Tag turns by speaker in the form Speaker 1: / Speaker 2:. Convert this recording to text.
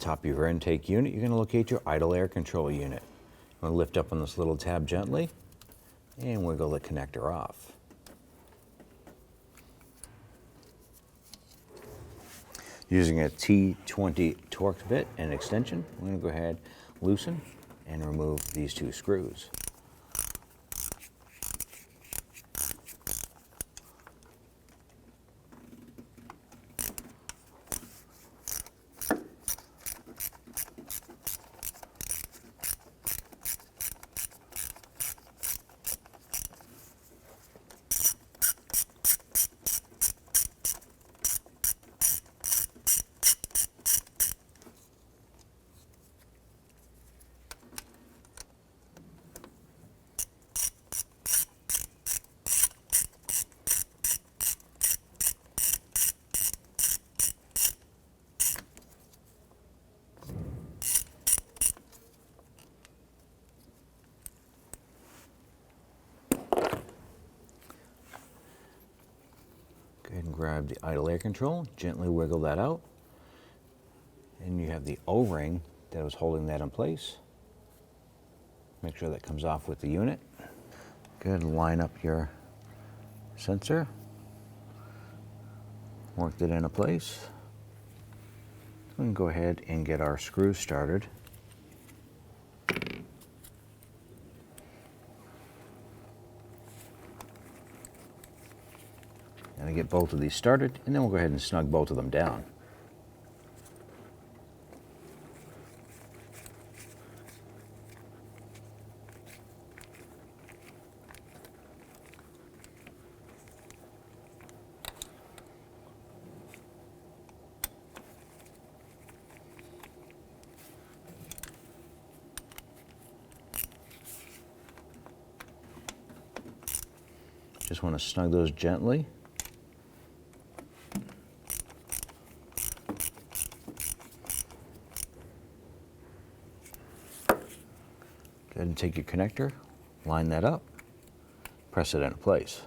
Speaker 1: top of your intake unit, you're going to locate your idle air control unit. I'm going to lift up on this little tab gently and wiggle the connector off. Using a T20 torque bit and extension, I'm going to go ahead, loosen, and remove these two screws. Go ahead and grab the idle air control, gently wiggle that out, and you have the O-ring that was holding that in place. Make sure that comes off with the unit. Go ahead and line up your sensor. Worked it into place. We can go ahead and get our screws started. And get both of these started, and then we'll go ahead and snug both of them down. Just want to snug those gently. Go ahead and take your connector, line that up, press it into place.